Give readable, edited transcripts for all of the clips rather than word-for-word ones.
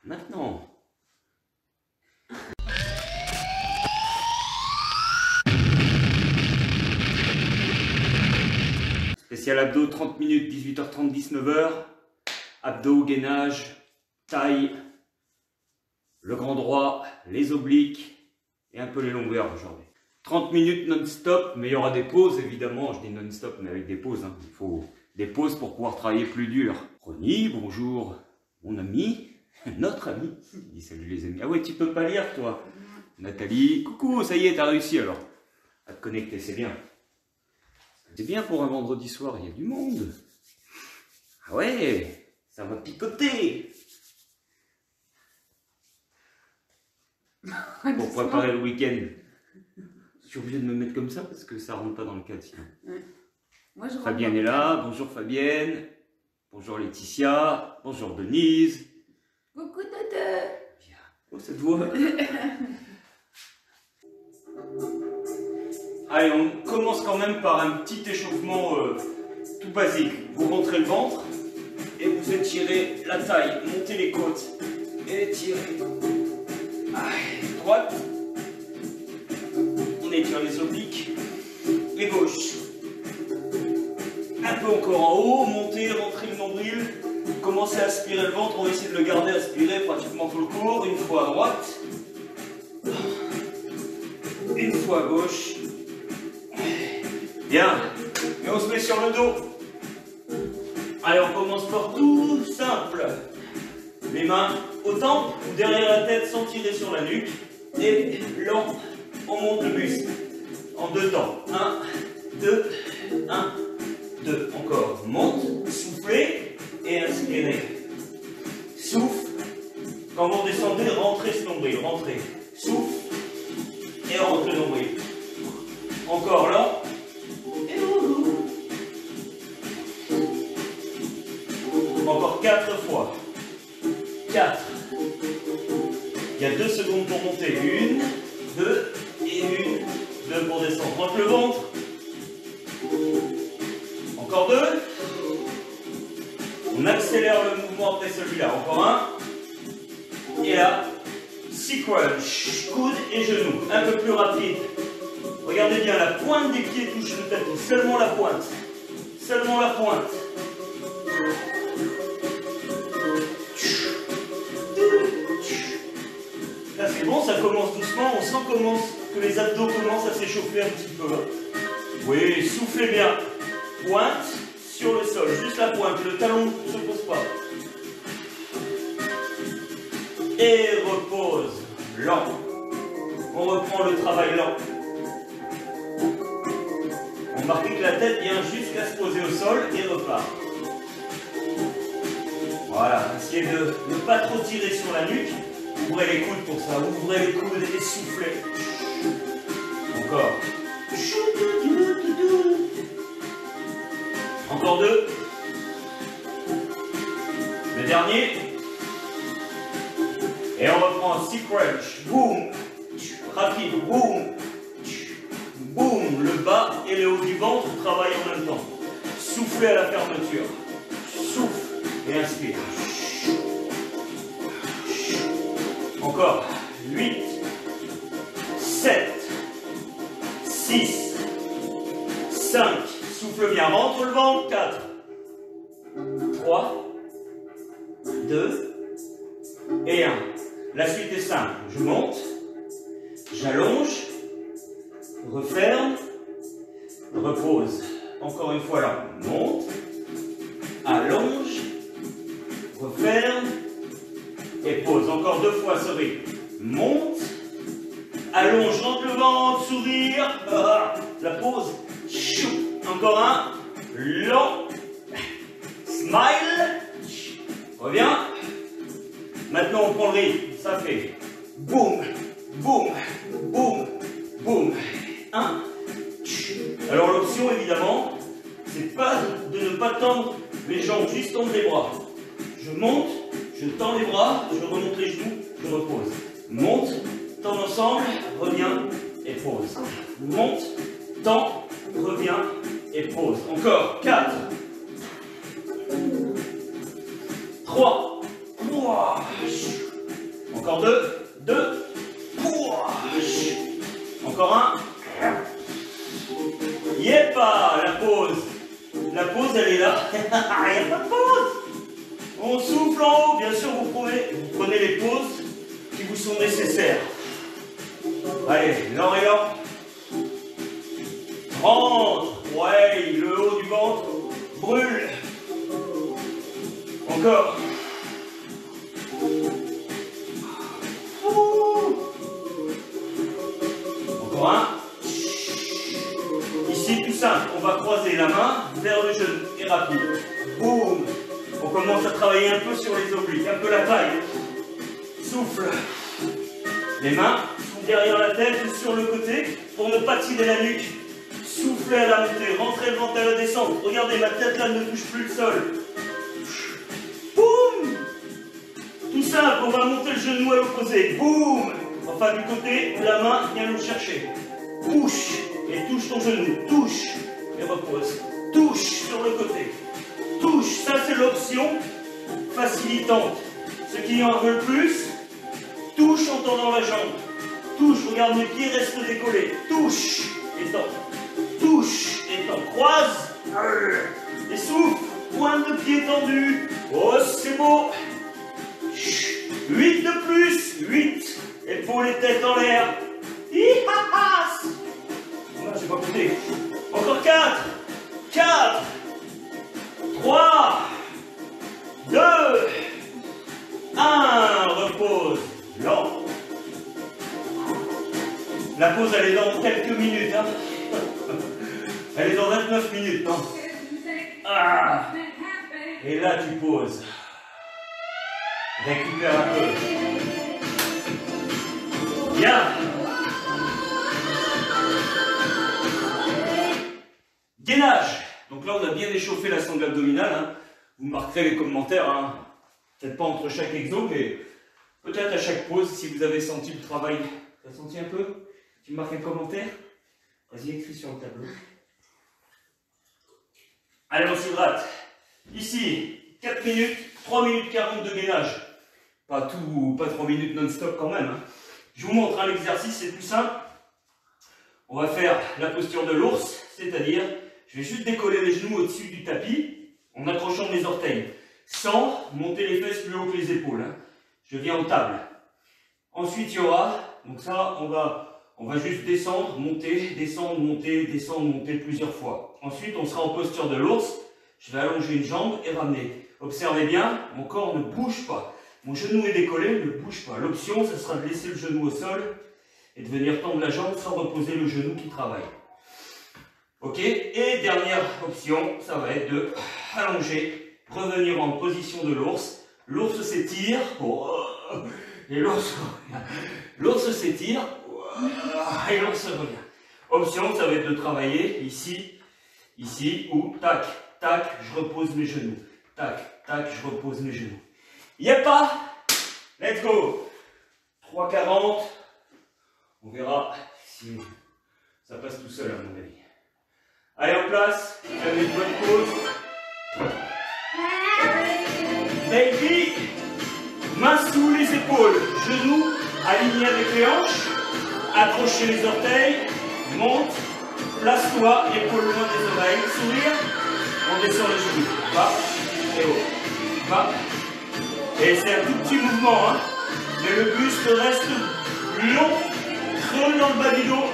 Maintenant. Spécial abdos, 30 minutes, 18h30, 19h. Abdos, gainage, taille, le grand droit, les obliques et un peu les longueurs aujourd'hui. 30 minutes non-stop, mais il y aura des pauses évidemment. Je dis non-stop, mais avec des pauses. Hein. Il faut des pauses pour pouvoir travailler plus dur. Ronnie, bonjour, mon ami, notre ami. Il dit salut les amis. Ah ouais, tu peux pas lire toi. Nathalie, coucou, ça y est, t'as réussi alors à te connecter, c'est bien. C'est bien pour un vendredi soir, il y a du monde. Ah ouais, ça va picoter. Pour préparer le week-end. Je suis obligé de me mettre comme ça parce que ça rentre pas dans le cadre sinon. Ouais. Moi, je Fabienne est là, bonjour Fabienne. Bonjour Laetitia, bonjour Denise. Coucou Tata. Bien. Oh cette voix. Allez, on commence quand même par un petit échauffement tout basique. Vous rentrez le ventre et vous étirez la taille, montez les côtes et étirez. Droite. On étire les obliques et gauche. Un peu encore en haut, montez, rentrez le nombril. Commencez à aspirer le ventre, on va essayer de le garder aspiré pratiquement tout le cours. Une fois à droite. Une fois à gauche. Bien. Et on se met sur le dos. Allez, on commence par tout simple. Les mains aux tempes ou derrière la tête sans tirer sur la nuque. Et lent, on monte le buste. En deux temps. 1, 2, 1, 2. Encore. Monte, soufflez et inspirez. Souffle. Quand vous descendez, rentrez ce nombril. Rentrez. Souffle et rentrez le nombril. Encore lent. Encore 4 fois. 4. Il y a 2 secondes pour monter. 1, 2 et 1, 2 pour descendre. Rentre le ventre. Encore 2. On accélère le mouvement après celui-là. Encore 1. Et là, 6 crunch. Coude et genou. Un peu plus rapide. Regardez bien, la pointe des pieds touche le tapis. Seulement la pointe. Seulement la pointe. Là c'est bon, ça commence doucement, on sent que les abdos commencent à s'échauffer un petit peu. Oui, soufflez bien. Pointe sur le sol, juste la pointe, le talon ne se pose pas. Et repose, lent. On reprend le travail lent. On marque que la tête vient jusqu'à se poser au sol et repart. Voilà, essayez de ne pas trop tirer sur la nuque. Ouvrez les coudes pour ça, ouvrez les coudes et soufflez. Encore. Encore 2. Le dernier. Et on reprend 6 crunch. Boum. Rapide. Boum. Boum. Le bas et le haut du ventre travaillent en même temps. Soufflez à la fermeture. Souffle et inspire. Encore. 8, 7, 6, 5. Souffle bien. Rentre le ventre. 4, 3, 2 et 1. La suite est simple. Je monte, j'allonge, referme, repose. Encore une fois là. Monte, allonge, referme et pose. Encore 2 fois ce rythme. Monte, allonge, rentre le ventre, sourire. La pause. Encore un. Lent. Smile. Reviens. Maintenant on prend le rythme. Ça fait boum, boum, boum, boum. 1. Alors l'option évidemment, c'est pas de ne pas tendre les jambes, juste tendre les bras. Je monte, je tends les bras, je remonte les genoux, je repose. Monte, tends ensemble, reviens et pose. Monte, tends, reviens et pose. Encore 4, 3, Encore deux. Deux. Encore un. Yepa, la pause. La pause, elle est là. Il n'y a pas de pause. On souffle en haut. Bien sûr, vous prenez les pauses qui vous sont nécessaires. Allez, lent et lent. 30. Ouais, le haut du ventre brûle. Encore. Encore un. Ici, tout simple, on va croiser la main vers le genou et rapide. Boum. On commence à travailler un peu sur les obliques, un peu la taille. Souffle. Les mains sont derrière la tête ou sur le côté pour ne pas tirer la nuque. Soufflez à la montée, rentrez le ventre à la descente. Regardez, ma tête là ne touche plus le sol. Boum. Tout simple, on va monter le genou à l'opposé. Boum. Enfin, du côté où la main vient nous chercher. Touche et touche ton genou. Touche et repose. Touche sur le côté. Touche, ça c'est l'option facilitante. Ceux qui en veulent plus, touche en tendant la jambe. Touche, regarde mes pieds restent décollés. Touche et tend. Touche et tend. Croise. Et souffle. Pointe de pied tendue. Oh, c'est beau. 8 de plus. 8. Épaules et tête en l'air. Hi-ha-ha. Voilà, j'ai pas compté. Encore 4. 4. 3. 2. 1. Repose. Lent. La pause, elle est dans quelques minutes. Hein. Elle est dans 29 minutes. Hein. Ah. Et là, tu poses. Récupère un peu. Bien. Gainage. Donc là, on a bien échauffé la sangle abdominale. Hein. Vous marquerez les commentaires. Hein. Peut-être pas entre chaque exo, mais peut-être à chaque pause, si vous avez senti le travail. Tu as senti un peu? Tu marques un commentaire? Vas-y, écris sur le tableau. Allez, on s'hydrate. Ici, 4 minutes, 3 minutes 40 de gainage. Pas 3 minutes non-stop quand même. Hein. Je vous montre hein, l'exercice, c'est tout simple. On va faire la posture de l'ours, c'est-à-dire, je vais juste décoller les genoux au-dessus du tapis en accrochant mes orteils, sans monter les fesses plus haut que les épaules. Hein. Je viens en table. Ensuite, il y aura, donc ça, on va juste descendre, monter, descendre, monter, descendre, monter plusieurs fois. Ensuite, on sera en posture de l'ours. Je vais allonger une jambe et ramener. Observez bien, mon corps ne bouge pas. Mon genou est décollé, ne bouge pas. L'option, ce sera de laisser le genou au sol et de venir tendre la jambe sans reposer le genou qui travaille. Ok? Et dernière option, ça va être de allonger, revenir en position de l'ours. L'ours s'étire. Et l'ours s'étire. Et l'ours revient. Option, ça va être de travailler ici, ici, ou tac, tac, je repose mes genoux. Tac, tac, je repose mes genoux. Y'a pas? Let's go. 3,40. On verra si ça passe tout seul à mon avis. Allez en place, faites une bonne pause. Baby, main sous les épaules, genoux alignés avec les hanches, accrochez les orteils, monte, place-toi, épaules loin des oreilles, sourire, on descend les genoux, bas et haut, bas. Et c'est un tout petit mouvement, hein, mais le buste reste long, creux dans le bas du dos.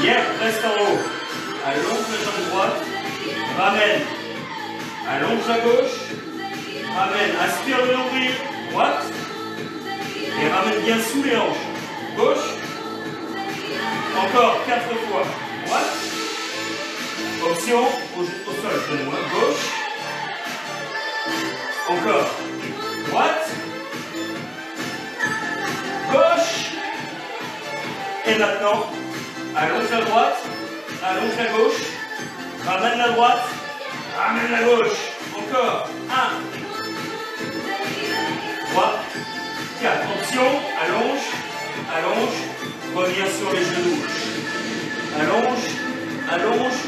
Yep, reste en haut. Allonge la jambe droite, ramène. Allonge la gauche, ramène. Aspire le nombril, droite. Et ramène bien sous les hanches. Gauche. Encore 4 fois. Droite. Option au sol, genou. Gauche. Encore. Droite. Gauche. Et maintenant, allonge la droite, allonge la gauche, ramène la droite, ramène la gauche. Encore. 1, 3, 4. Option, allonge, allonge, reviens sur les genoux. Allonge, allonge.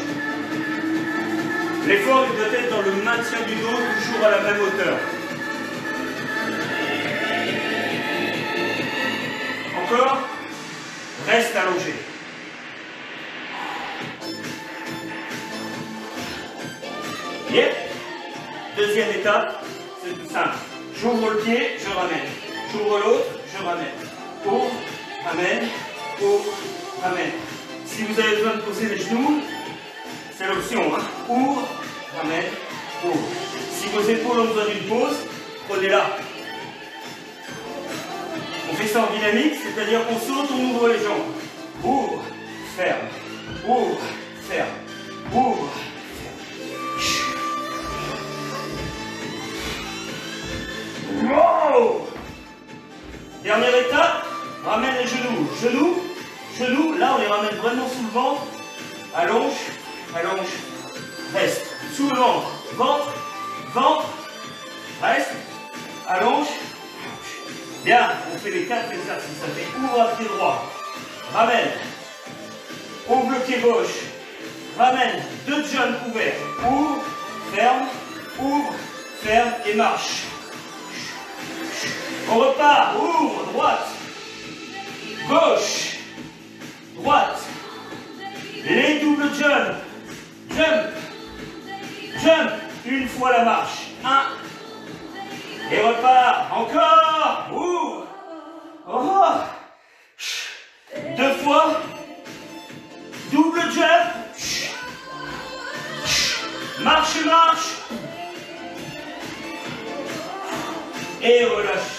L'effort doit être dans le maintien du dos, toujours à la même hauteur. reste allongé. Yep. Deuxième étape, c'est tout simple. J'ouvre le pied, je ramène. J'ouvre l'autre, je ramène. Ouvre, ramène, ouvre, ramène. Si vous avez besoin de poser les genoux, c'est l'option. Hein. Ouvre, ramène, ouvre. Si vos épaules ont besoin d'une pause, prenez-la. On fait ça en dynamique, c'est-à-dire qu'on saute, on ouvre les jambes. Ouvre, ferme, ouvre, ferme, ouvre, ferme. Wow! Dernière étape, ramène les genoux. Genoux, genoux, là on les ramène vraiment sous le ventre. Allonge, allonge, reste. Sous le ventre, ventre, ventre, reste, allonge. Bien, on fait les 4 exercices. Ça fait ouvre à pied droit, ramène, ouvre le pied gauche, ramène, 2 jumps ouverts, ouvre, ferme et marche. On repart, ouvre, droite, gauche, droite, les doubles jumps, jump, jump, une fois la marche, 1, et repart, encore, ouvre, oh, 2 fois, double jump, marche, marche, et relâche.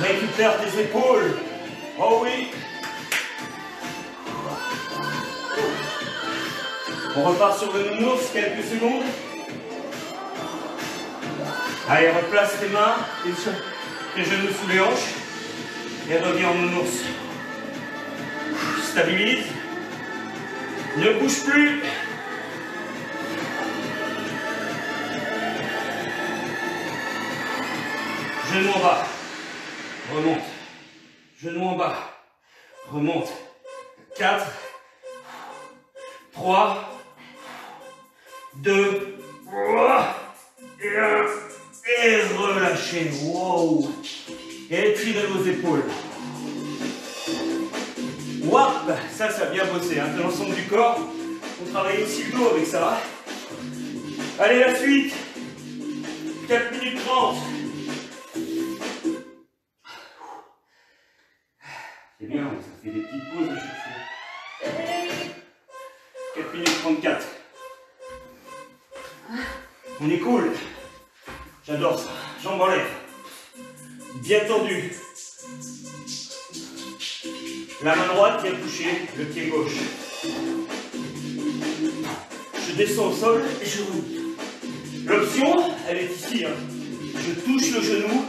Récupère tes épaules. Oh oui. On repart sur le nounours, quelques secondes. Allez, replace tes mains, tes genoux sous les hanches. Et reviens en nounours. Stabilise. Ne bouge plus. Genou en bas. Remonte. Genou en bas. Remonte. 4, 3, 2, et 1. Et relâchez. Wow. Et étirez vos épaules. Wap. Ça a bien bossé. Hein. De l'ensemble du corps. On travaille aussi le dos avec ça. Allez, la suite. 4 minutes 30. C'est bien, ça fait des petites pauses à chaque fois. 4 minutes 34. On est cool. J'adore ça. Jambes en l'air. Bien tendu. La main droite vient toucher le pied gauche. Je descends au sol et je remonte. L'option, elle est ici. Hein. Je touche le genou.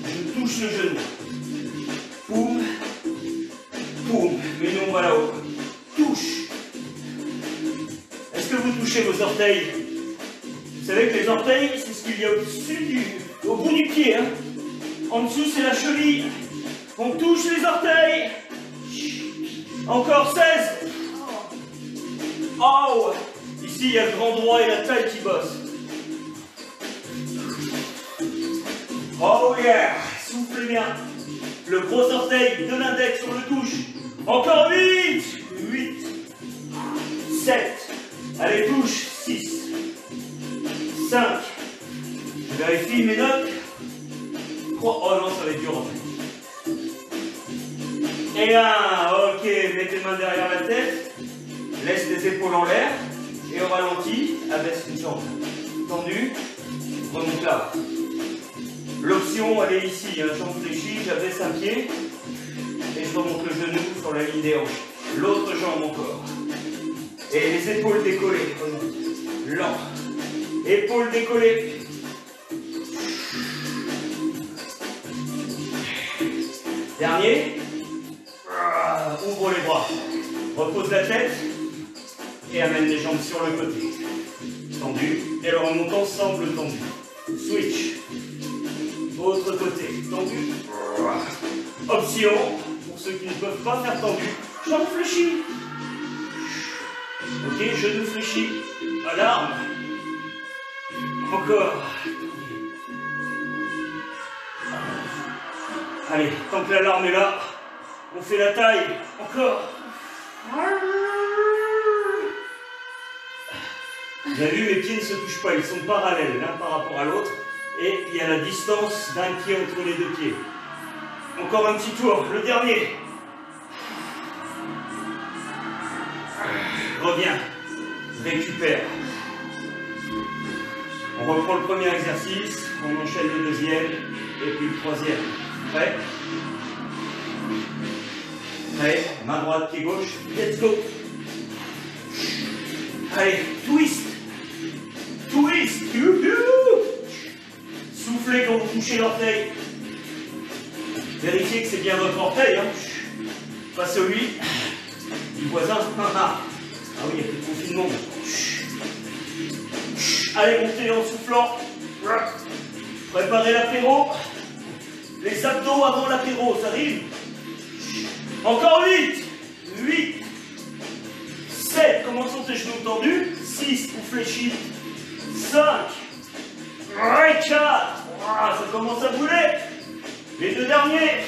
Je touche le genou. Boum. Boum, mais nous on va là-haut. Touche. Est-ce que vous touchez vos orteils? Vous savez que les orteils, c'est ce qu'il y a au bout du pied. Hein. En dessous, c'est la cheville. On touche les orteils. Encore 16. Oh. Ici, il y a le grand droit et la taille qui bossent. Oh yeah. Soufflez bien. Le gros orteil de l'index sur le touche. Encore 8. 8. 7. Allez, touche. 6. 5. Je vérifie mes notes. 3. Oh non, ça va être dur en fait. Et 1. Ok, mets tes mains derrière la tête. Laisse les épaules en l'air. Et au ralenti, abaisse une jambe. Tendu. Remonte là. L'option, elle est ici, hein, jambe fléchie, j'abaisse un pied et je remonte le genou sur la ligne des hanches. L'autre jambe encore. Et les épaules décollées, remonte. Lent. Épaules décollées. Dernier. Ouvre les bras. Repose la tête et amène les jambes sur le côté. Tendu. Et le remontant semble tendu. Switch. Autre côté, tendu. Option, pour ceux qui ne peuvent pas faire tendu, jambes fléchies. Ok, genoux fléchis. Alarme. Encore. Allez, tant que l'alarme est là, On fait la taille. Encore. Vous avez vu, mes pieds ne se touchent pas. Ils sont parallèles l'un par rapport à l'autre. Et il y a la distance d'un pied entre les deux pieds. Encore un petit tour. Le dernier. Reviens. Récupère. On reprend le premier exercice, on enchaîne le deuxième et puis le troisième. Prêt? Prêt? Main droite, pied gauche. Let's go. Allez, twist. Twist. Soufflez quand vous touchez l'orteil. Vérifiez que c'est bien votre orteil. Hein. Pas celui du voisin. Ah oui, il n'y a plus de confinement. Allez, montez en soufflant. Préparez l'apéro. Les abdos avant l'apéro, ça rime. Encore 8. 8. 7. Commençons tes genoux tendus. 6. Vous fléchis. 5. 4. Ça commence à brûler. Les deux derniers.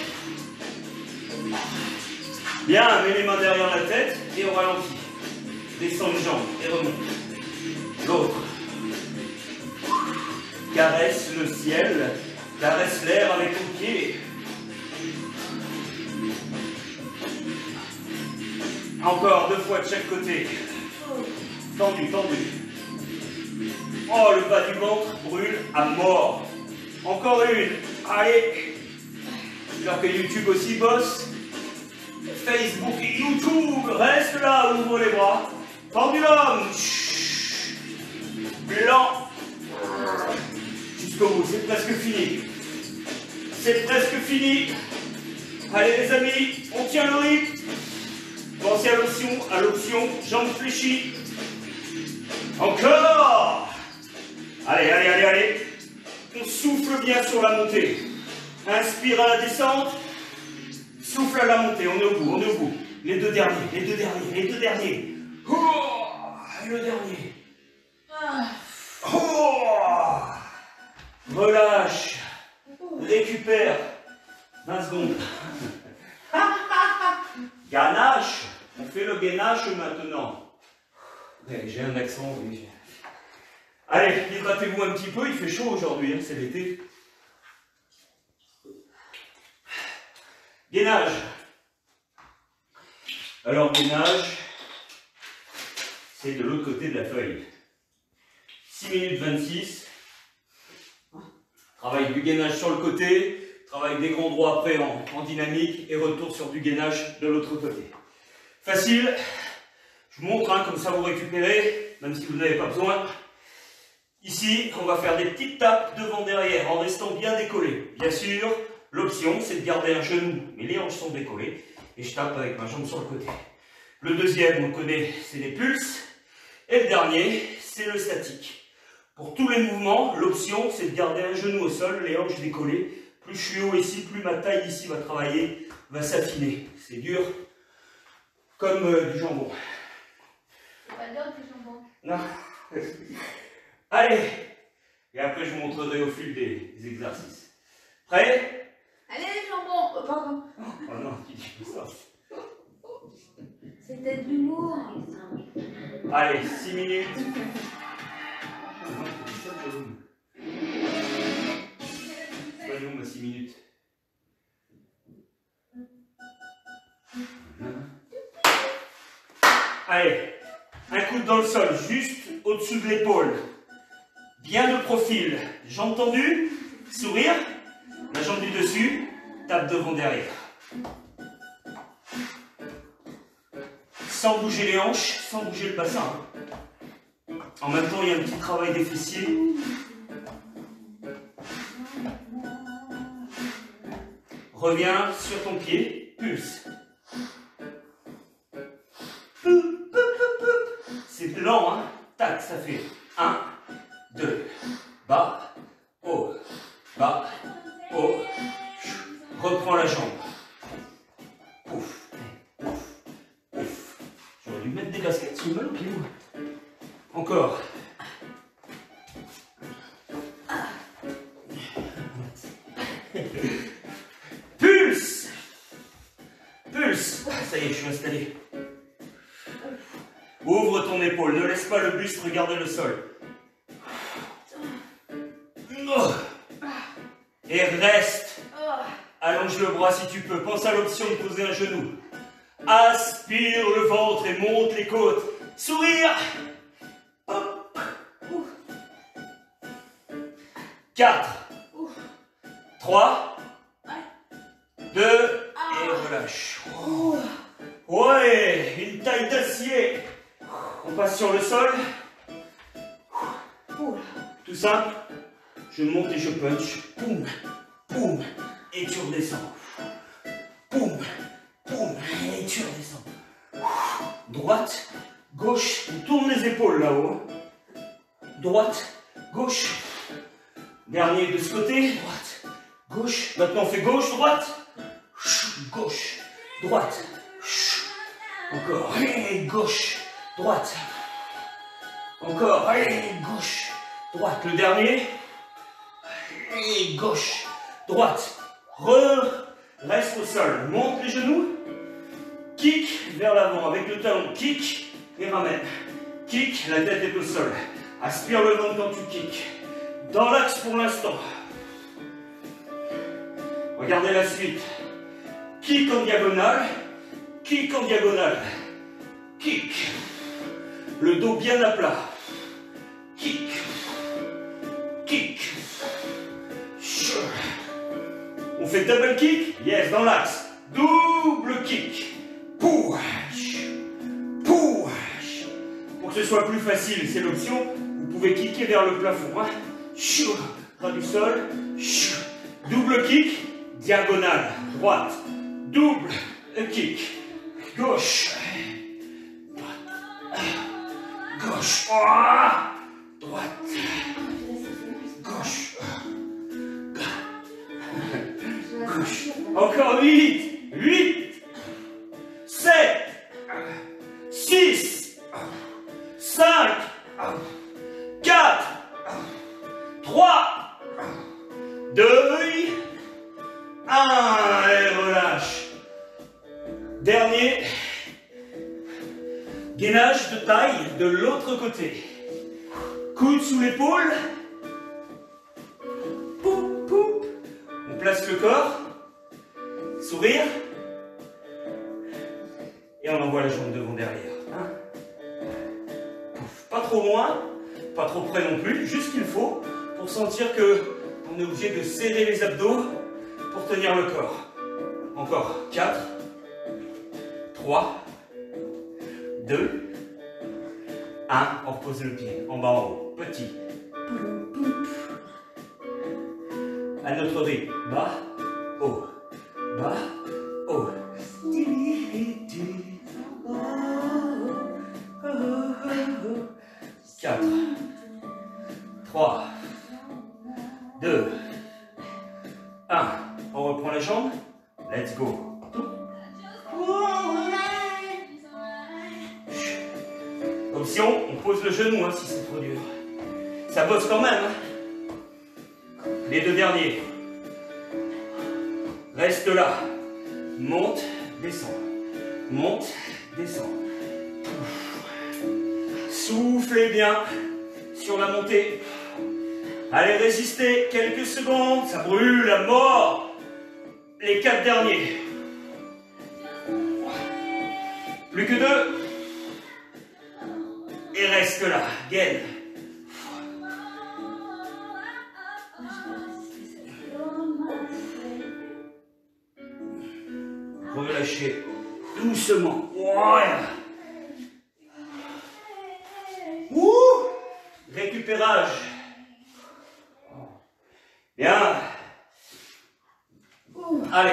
Bien, mets les mains derrière la tête et on ralentit. Descends les jambes et remonte. L'autre. Caresse le ciel, caresse l'air avec ton pied. Encore 2 fois de chaque côté. Tendu, tendu. Oh, le bas du ventre brûle à mort. Encore une. Allez. Alors que YouTube aussi bosse. Facebook et YouTube. Reste là, ouvre les bras. Pendulum. Blanc. Jusqu'au bout, c'est presque fini. C'est presque fini. Allez les amis, on tient le rythme. Pensez à l'option jambes fléchies. Encore. Allez, allez, allez, allez. On souffle bien sur la montée. Inspire à la descente. Souffle à la montée, on est au bout, on est au bout. Les deux derniers, les deux derniers, les deux derniers. Oh, le dernier. Oh, relâche. Récupère. 20 secondes. Ganache. On fait le gainage maintenant. J'ai un accent, oui. Allez, hydratez-vous un petit peu, il fait chaud aujourd'hui, hein, c'est l'été. Gainage. Alors, gainage, c'est de l'autre côté de la feuille. 6 minutes 26. Travail du gainage sur le côté, travail des grands droits après en dynamique et retour sur du gainage de l'autre côté. Facile. Je vous montre, hein, comme ça vous récupérez, même si vous n'avez pas besoin. Ici, on va faire des petites tapes devant-derrière en restant bien décollé. Bien sûr, l'option, c'est de garder un genou, mais les hanches sont décollées. Et je tape avec ma jambe sur le côté. Le deuxième, on connaît, c'est les pulses. Et le dernier, c'est le statique. Pour tous les mouvements, l'option, c'est de garder un genou au sol, les hanches décollées. Plus je suis haut ici, plus ma taille ici va travailler, va s'affiner. C'est dur, comme du jambon. C'est pas dur du jambon. Non. Allez. Et après, je vous montrerai au fil des exercices. Prêt? Allez les jambons. Oh, pardon. Oh non, tu dis ça. C'était de l'humour. Allez, 6 minutes. Pas long, 6 minutes. Allez, un coude dans le sol, juste au-dessus de l'épaule. Bien de profil. Jambes tendues, sourire. La jambe du dessus, tape devant derrière. Sans bouger les hanches, sans bouger le bassin. En même temps, il y a un petit travail des fessiers. Reviens sur ton pied, pulse. C'est lent, hein? Tac, ça fait 1, 2, bas, haut, bas, haut. Reprends la jambe. Ouf, ouf, ouf. J'aurais dû mettre des baskets sous le mal au pied. Encore. Pulse. Pulse. Ça y est, je suis installé. Ouvre ton épaule, ne laisse pas le buste regarder le sol. Et reste. Allonge le bras si tu peux. Pense à l'option de poser un genou. Aspire le ventre et monte les côtes. Sourire. 4, 3, 2, et relâche. Ouais, une taille d'acier. On passe sur le sol. Tout simple. Je monte et je punch. Boum, boum, et tu redescends. Boum, boum, et tu redescends. Droite, gauche, on tourne les épaules là-haut. Droite, gauche. Dernier de ce côté. Droite, gauche. Maintenant on fait gauche, droite. Gauche, droite. Encore. Et gauche, droite. Encore. Et gauche, droite. Le dernier. Et gauche, droite. Reste au sol. Monte les genoux. Kick vers l'avant avec le talon. Kick et ramène. Kick, la tête est au sol. Aspire le ventre quand tu kicks. Dans l'axe pour l'instant. Regardez la suite. Kick en diagonale. Kick en diagonale. Kick. Le dos bien à plat. Kick. Kick. On fait double kick. Yes, dans l'axe. Double kick. Push. Push. Pour que ce soit plus facile, c'est l'option. Vous pouvez kicker vers le plafond. Hein. Ras du sol. Double kick. Diagonale. Droite. Double kick. Gauche. Gauche. Droite. Gauche. Gauche. Encore 8. 8. 7. 6. 5. 4. 3. 2. 1. Et relâche. Dernier. Gainage de taille de l'autre côté. Coude sous l'épaule. Poup, poup. On place le corps. Sourire. Et on envoie la jambe devant derrière. Hein. Pas trop loin, pas trop près non plus, juste qu'il faut pour sentir que on est obligé de serrer les abdos pour tenir le corps. Encore 4, 3, 2, 1, on repose le pied, en bas en haut, petit. À notre rythme, bas, haut, bas, haut. 4, 3, 2, 1. On reprend la jambe. Let's go. Option, on pose le genou hein, si c'est trop dur. Ça bosse quand même. Hein. Les deux derniers. Reste là. Monte, descend. Monte, descend. Soufflez bien sur la montée. Allez, résistez quelques secondes. Ça brûle à mort. Les 4 derniers. Plus que 2. Et reste là. Gaine. Relâchez doucement. Ouais. Récupérage. Bien. Allez.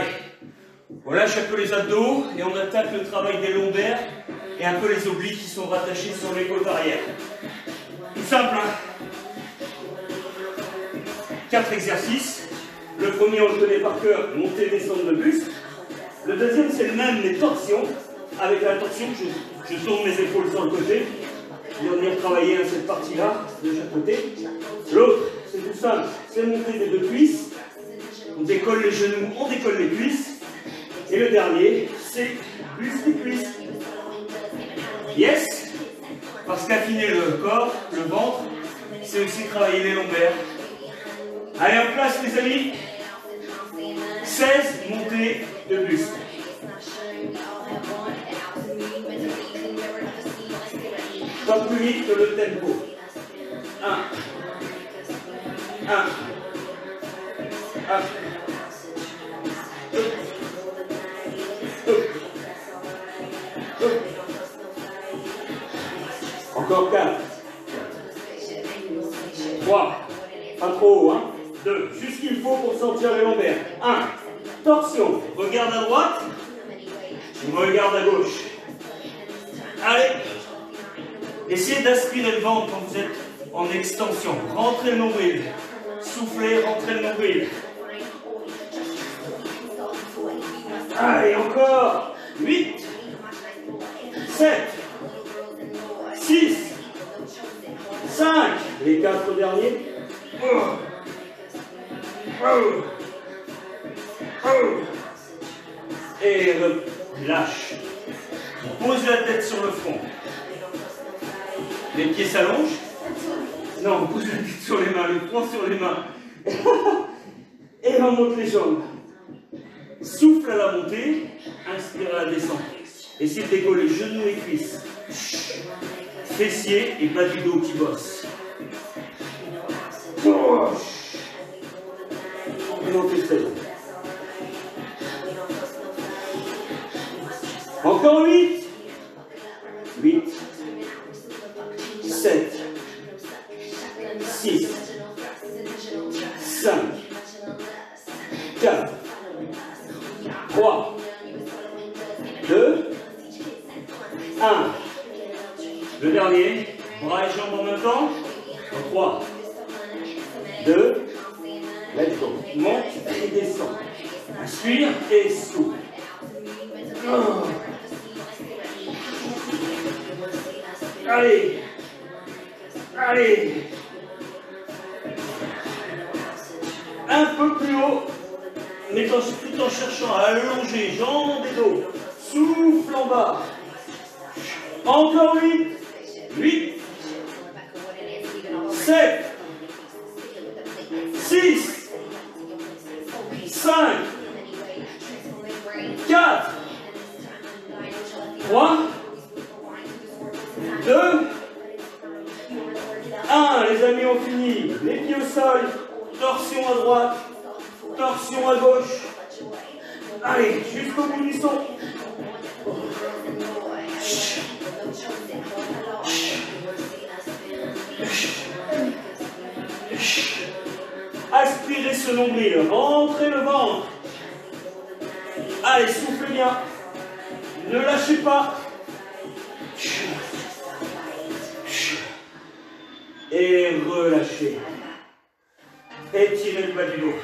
On lâche un peu les abdos et on attaque le travail des lombaires et un peu les obliques qui sont rattachés sur les côtes arrière. Tout simple, hein. 4 exercices. Le premier, on le connaît par cœur, monter, descendre le buste. Le deuxième, c'est le même, mais torsion. Avec la torsion, je tourne mes épaules sur le côté. On va venir travailler cette partie-là, de chaque côté. L'autre, c'est tout simple, c'est monter des 2 cuisses. On décolle les genoux, on décolle les cuisses. Et le dernier, c'est Plus les cuisses. Yes. Parce qu'affiner le corps, le ventre, c'est aussi travailler les lombaires. Allez, en place les amis. 16 montées de buste. Pas plus vite que le tempo. 1. 1. 1. 2. Encore 4. 3. Pas trop haut, hein. 2. Juste ce qu'il faut pour sentir les lombaires. 1. Torsion. Regarde à droite. Regarde à gauche. Allez. Essayez d'aspirer le ventre quand vous êtes en extension. Rentrez le nombril. Soufflez, rentrez le nombril. Allez, encore. 8. 7. 6. 5. Les 4 derniers. Et relâche. Pose la tête sur le front. Les pieds s'allongent. Non, pose la tête sur les mains, le front sur les mains. Et remonte les jambes. Souffle à la montée, inspire à la descente. Essayez de décoller genoux et cuisses. Fessiers et bas du dos qui bossent. Et montez très haut. Encore 8. 8. 7. 6. 5. 4. 3. 2. 1. Le dernier. Bras et jambes en même temps. 3. 2. Let's go. Monte et descend. Inspire et souffle. Allez. Allez. Un peu plus haut, mais tout en cherchant à allonger jambes et dos. Souffle en bas. Encore 8. 8. 7. 6. 5. 4. 3. 2. 1. Les amis, on finit. Les pieds au sol. Torsion à droite. Torsion à gauche. Allez, jusqu'au bout du son. Aspirez ce nombril. Rentrez le ventre. Allez, soufflez bien. Ne lâchez pas. Et relâchez. Étirez le bas du dos.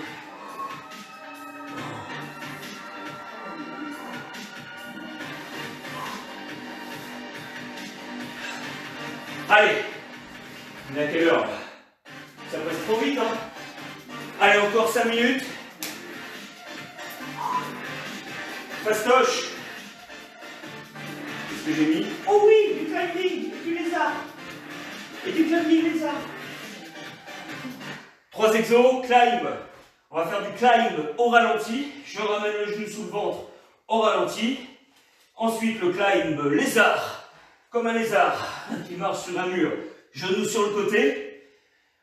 Allez, on est à quelle heure? Ça passe trop vite, hein? Allez, encore 5 minutes. Fastoche. Qu'est-ce que j'ai mis? Oh oui, du climbing, et du lézard. Et du climbing lézard. 3 exos, climb. On va faire du climb au ralenti. Je ramène le genou sous le ventre au ralenti. Ensuite, le climb lézard. Comme un lézard qui marche sur un mur. Genou sur le côté.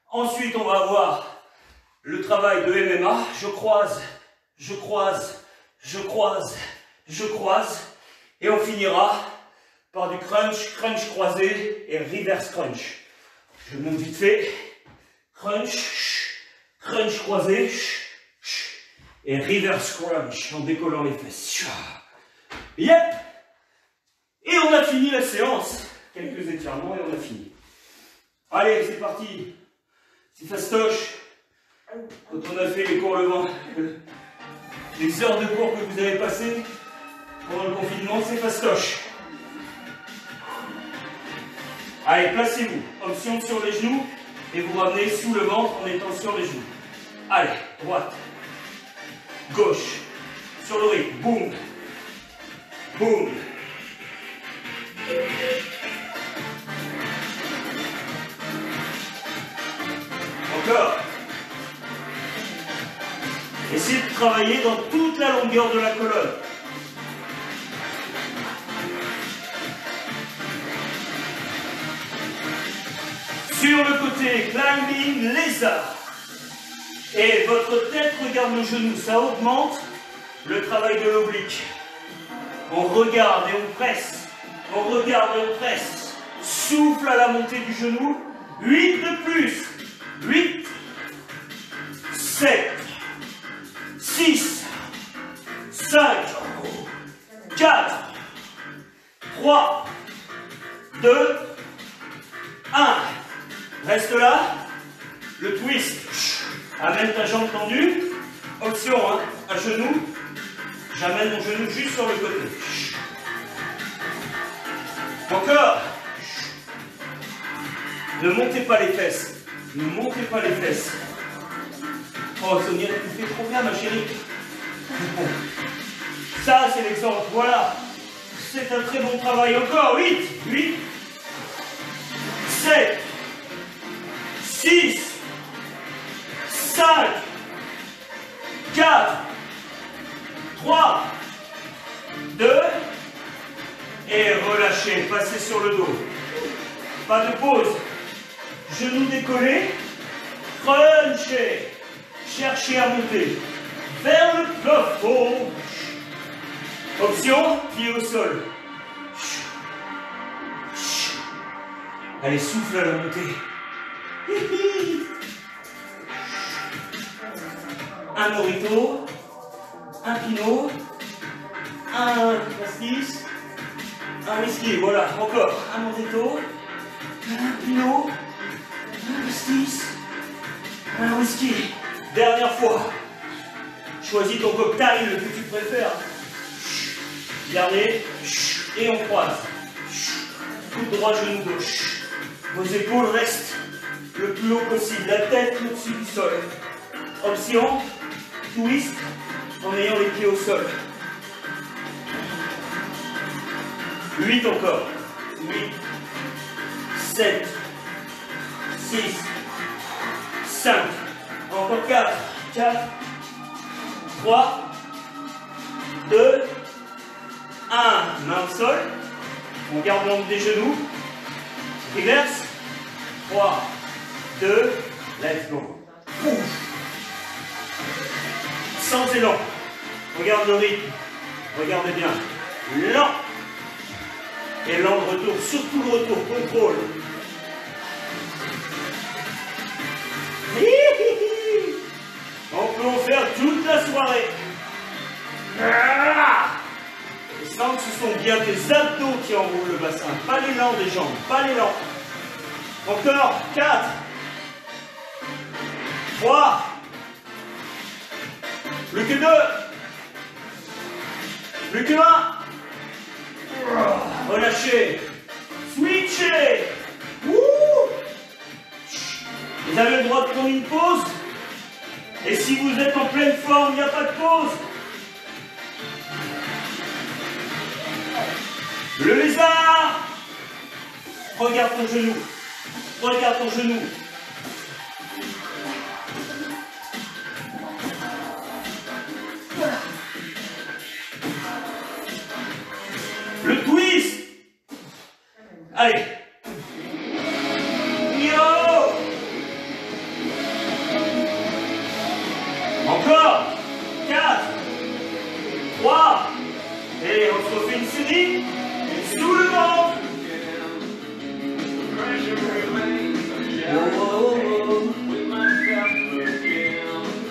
Ensuite, on va avoir le travail de MMA. Je croise, je croise, je croise, je croise. Et on finira par du crunch, crunch croisé et reverse crunch. Je monte vite fait. Crunch, crunch croisé. Et reverse crunch en décollant les fesses. Yep! Et on a fini la séance. Quelques étirements et on a fini. Allez, c'est parti. C'est fastoche. Quand on a fait les cours le vent, les heures de cours que vous avez passées pendant le confinement, c'est fastoche. Allez, placez-vous. Option sur les genoux et vous ramenez sous le ventre en étant sur les genoux. Allez, droite, gauche, sur le rythme, boum. Boum. Encore. Essayez de travailler dans toute la longueur de la colonne. Sur le côté, climbing, lézard. Et votre tête regarde le genou, ça augmente le travail de l'oblique. On regarde et on presse. On regarde et on presse. Souffle à la montée du genou. 8 de plus. 8, 7, 6, 5, 4, 3, 2, 1. Reste là. Le twist. Amène ta jambe tendue. Option, hein, à genoux. J'amène mon genou juste sur le côté. Encore. Ne montez pas les fesses. Ne montez pas les fesses. Oh Sonia, tu fais trop bien ma chérie. Ça c'est l'exemple, voilà. C'est un très bon travail. Encore. 8, 8, 7, 6, 5, 4, 3, 2, et relâchez, passez sur le dos. Pas de pause. Genoux décollés, crunchez, cherchez à monter vers le plafond. Option, pied au sol. Allez, souffle à la montée. Un morito, un pinot, un pastis, un whisky, voilà, encore un morito, un pinot, un pastis, un whisky. Dernière fois. Choisis ton cocktail que tu préfères. Dernier, et on croise. Coude droit, genou gauche. Vos épaules restent le plus haut possible, la tête au-dessus du sol. Option, twist en ayant les pieds au sol. 8 encore. 8, 7, 6, 5, encore 4, 4, 3, 2, 1, main au sol, on garde l'angle des genoux, reverse, 3, 2, let's go. Ouf. Sans élan, regarde le rythme, regardez bien, lent, et lent de retour, surtout le retour, contrôle. On peut en faire toute la soirée. Et sens que ce sont bien tes abdos qui enroulent le bassin, pas l'élan des jambes, pas l'élan. Encore, 4, 3, plus que 2, plus que 1. Relâchez, switchez. Vous avez le droit de prendre une pause. Et si vous êtes en pleine forme, il n'y a pas de pause. Le lézard. Regarde ton genou. Regarde ton genou. Le twist. Allez. Encore 4, 3, et on se refait une série, sous le ventre.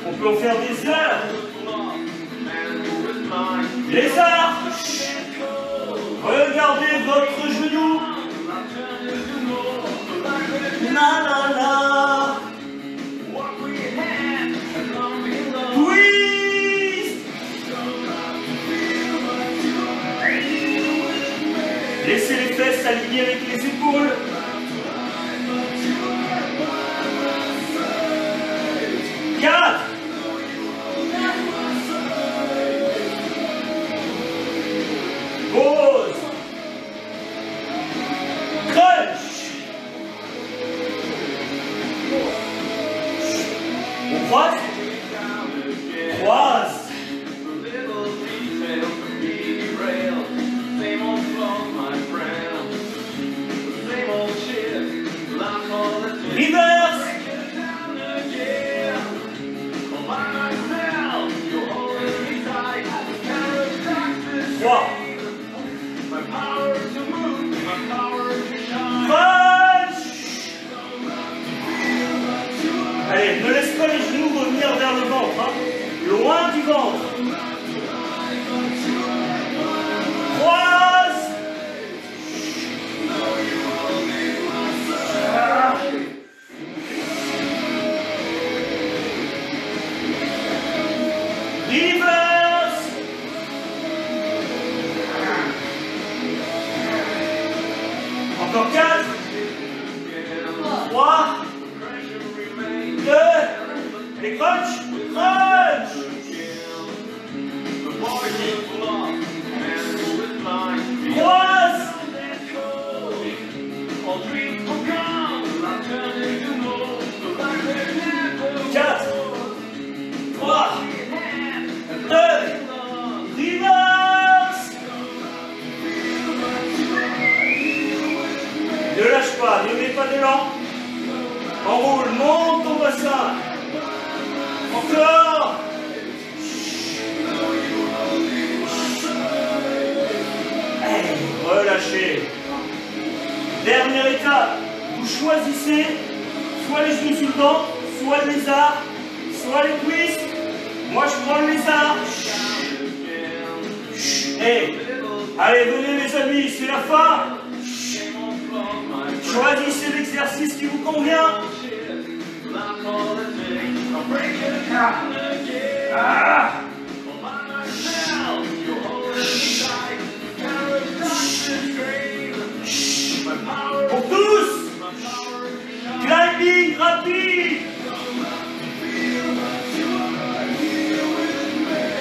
On peut en faire des heures. Lézard. Regardez votre genou. La la la. Laissez les fesses alignées avec les épaules. Quatre. Bon, Croise. Croise. Reverse. 3. Punch. Allez, ne laisse pas les genoux revenir vers le ventre, hein. Loin du ventre. Croise. Reverse. Encore 4. 3. 2. Les crunch. Crunch. Croise. 4. 3. 2. Reverse. Ne lâche pas, ne mets pas d'élan. Enroule, monte ton bassin. Encore. Hey, relâchez. Dernière étape, vous choisissez soit les genoux sur le ventre, soit le lézard, soit les twists. Moi je prends le lézard. Hey, allez, venez les amis, c'est la fin. Choisissez l'exercice qui vous convient. Pour tous, climbing rapide.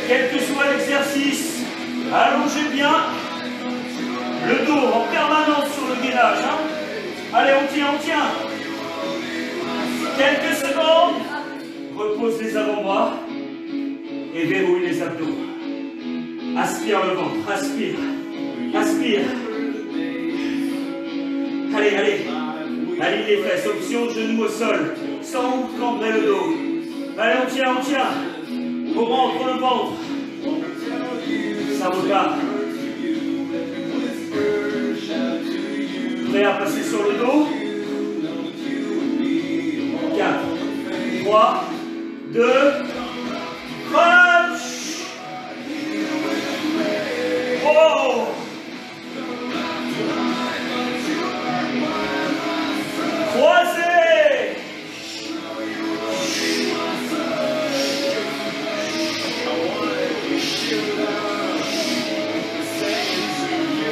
Quel que soit l'exercice, allongez bien le dos en permanence sur le gainage. Hein. Allez, on tient, on tient. Quelques secondes. Repose les avant-bras et verrouille les abdos. Aspire le ventre, aspire, aspire. Allez, allez. Aligne les fesses, option genou au sol, sans cambrer le dos. Allez, on tient, on tient. On rentre le ventre. Ça regarde. Prêt à passer sur le dos. 4, 3, 2, punch. Oh. Croisé.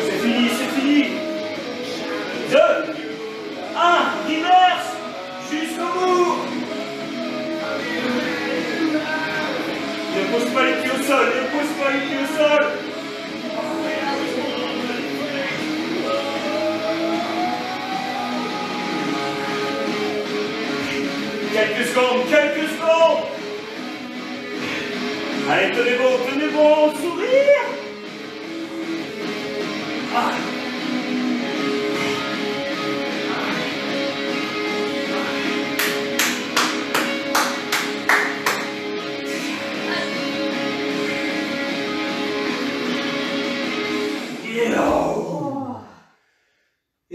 C'est fini, c'est fini. 2, 1, reverse, jusqu'au bout. Ne pose pas les pieds au sol, ne pose pas les pieds au sol. Quelques secondes, quelques secondes. Allez, tenez bon, sourire. Ah.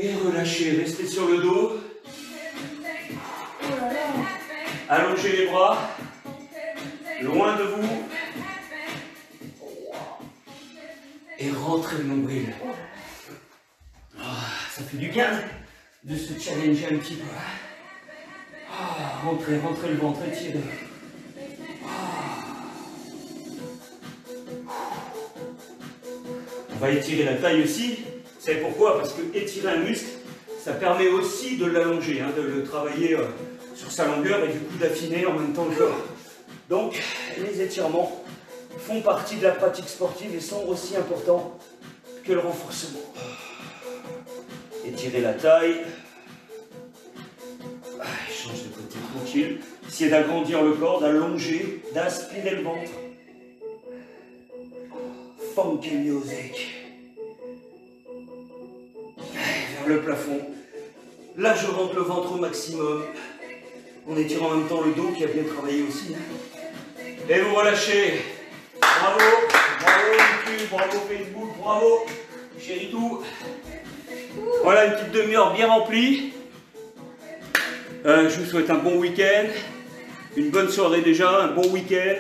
Et relâchez, restez sur le dos. Allongez les bras, loin de vous. Et rentrez le nombril. Oh, ça fait du bien de se challenger un petit peu. Oh, rentrez, rentrez le ventre, étirez. On va étirer la taille aussi. Vous savez pourquoi? Parce que étirer un muscle, ça permet aussi de l'allonger, hein, de le travailler sur sa longueur et du coup d'affiner en même temps le corps. Donc, les étirements font partie de la pratique sportive et sont aussi importants que le renforcement. Étirer la taille. Change de côté tranquille. Essayez d'agrandir le corps, d'allonger, d'aspirer le ventre. Funky music. Vers le plafond. Là, je rentre le ventre au maximum. On étire en même temps le dos qui a bien travaillé aussi. Et vous relâchez. Bravo, bravo YouTube, bravo Facebook, bravo Chéritou. Voilà une petite demi-heure bien remplie. Je vous souhaite un bon week-end, une bonne soirée déjà, un bon week-end.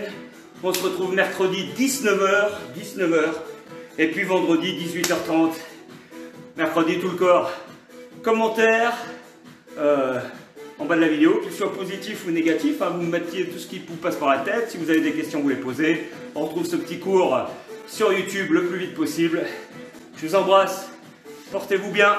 On se retrouve mercredi 19h, et puis vendredi 18h30. Mercredi tout le corps. Commentaire en bas de la vidéo, qu'il soit positif ou négatif, hein, vous me mettiez tout ce qui vous passe par la tête. Si vous avez des questions, vous les posez. On retrouve ce petit cours sur YouTube le plus vite possible. Je vous embrasse, portez-vous bien.